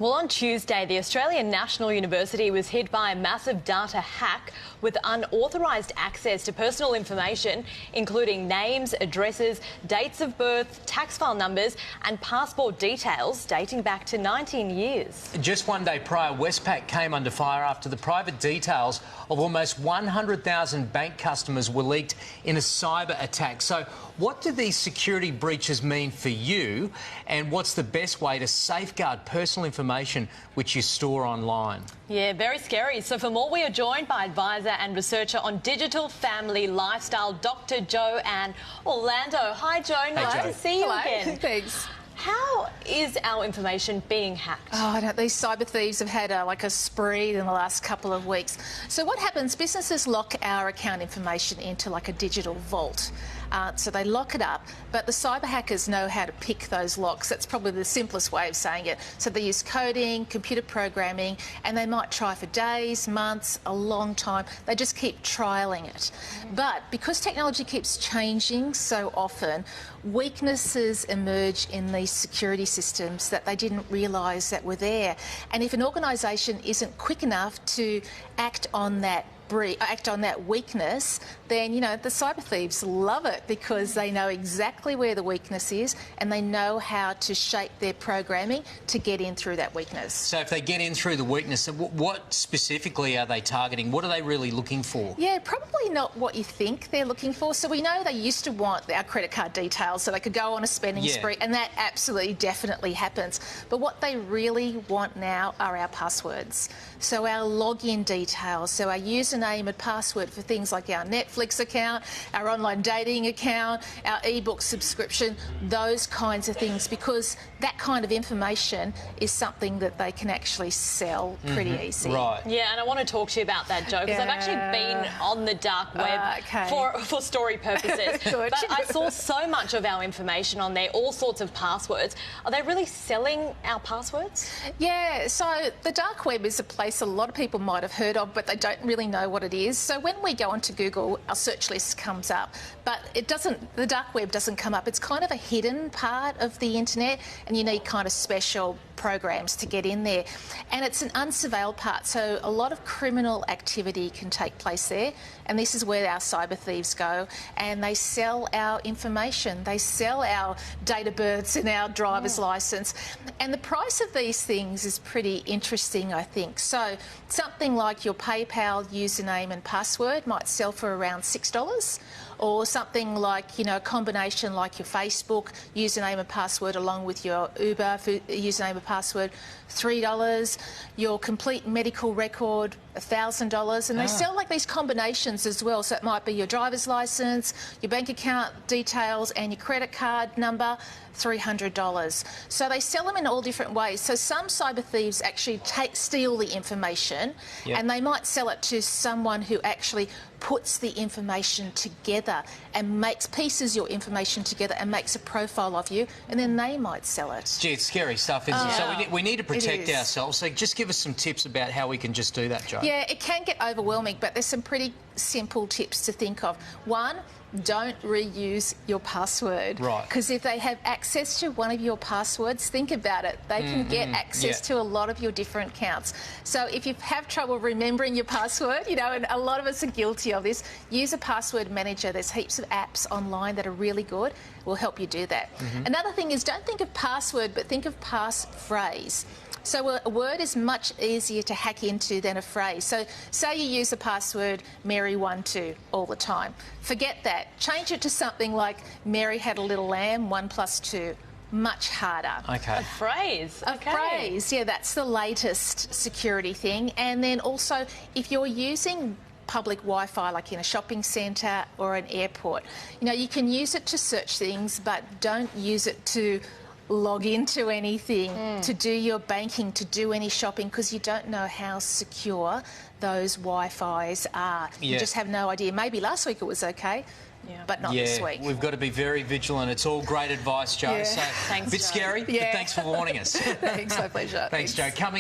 Well, on Tuesday, the Australian National University was hit by a massive data hack with unauthorised access to personal information, including names, addresses, dates of birth, tax file numbers and passport details dating back to 19 years. Just one day prior, Westpac came under fire after the private details of almost 100,000 bank customers were leaked in a cyber attack. So what do these security breaches mean for you, and what's the best way to safeguard personal information which you store online? Yeah, very scary. So for more, we are joined by advisor and researcher on digital family lifestyle, Dr. Joanne Orlando. Hi, Jo. Nice to see you again. Thanks. How is our information being hacked? Oh, I know, these cyber thieves have had a spree in the last couple of weeks. So what happens, businesses lock our account information into like a digital vault. So they lock it up, but the cyber hackers know how to pick those locks. That's probably the simplest way of saying it. So they use coding, computer programming, and they might try for days, months, a long time. They just keep trialling it. But because technology keeps changing so often, weaknesses emerge in these security systems that they didn't realise that were there. And if an organisation isn't quick enough to act on that weakness, then, you know, the cyber thieves love it because they know exactly where the weakness is and they know how to shape their programming to get in through that weakness. So if they get in through the weakness, what specifically are they targeting? What are they really looking for? Yeah, probably not what you think they're looking for. So we know they used to want our credit card details so they could go on a spending spree, and that absolutely definitely happens. But what they really want now are our passwords. So our login details, so our username and password for things like our Netflix account, our online dating account, our ebook subscription, those kinds of things, because that kind of information is something that they can actually sell pretty easy. Right. Yeah, and I want to talk to you about that, Jo, because I've actually been on the dark web for story purposes. But I saw so much of our information on there, all sorts of passwords. Are they really selling our passwords? Yeah, so the dark web is a place a lot of people might have heard of, but they don't really know what it is. So when we go onto Google, our search list comes up, but the dark web doesn't come up. It's kind of a hidden part of the internet, and you need kind of special programs to get in there. And it's an unsurveilled part, so a lot of criminal activity can take place there, and this is where our cyber thieves go, and they sell our information. They sell our date of births and our driver's licence, and the price of these things is pretty interesting, I think. So something like your PayPal username and password might sell for around $6, or something like, you know, a combination like your Facebook username and password along with your Uber username and password, $3, your complete medical record, $1,000, and they sell like these combinations as well. So it might be your driver's licence, your bank account details and your credit card number, $300. So they sell them in all different ways. So some cyber thieves actually steal the information and they might sell it to someone who actually puts the information together and pieces your information together and makes a profile of you, and then they might sell it. Gee, it's scary stuff, isn't it? So we need to protect ourselves. So just give us some tips about how we can just do that, Jo. Yeah, it can get overwhelming, but there's some pretty simple tips to think of. One, don't reuse your password. Right. Because if they have access to one of your passwords, think about it. They can get access to a lot of your different accounts. So if you have trouble remembering your password, you know, and a lot of us are guilty of this, use a password manager. There's heaps of apps online that are really good. Will help you do that. Another thing is, don't think of password, but think of passphrase. So a word is much easier to hack into than a phrase. So say you use the password Mary12 all the time. Forget that. Change it to something like Mary had a little lamb, 1 + 2. Much harder. Okay. A phrase. A phrase, yeah, that's the latest security thing. And then also, if you're using public Wi-Fi, like in a shopping centre or an airport, you know, you can use it to search things, but don't use it to log into anything, to do your banking, to do any shopping, because you don't know how secure those Wi-Fis are. You just have no idea. Maybe last week it was okay, but not this week. We've got to be very vigilant. It's all great advice, Jo. So, Thanks, a bit Jo. scary, but thanks for warning us. Thanks, my pleasure. Thanks, Jo. Coming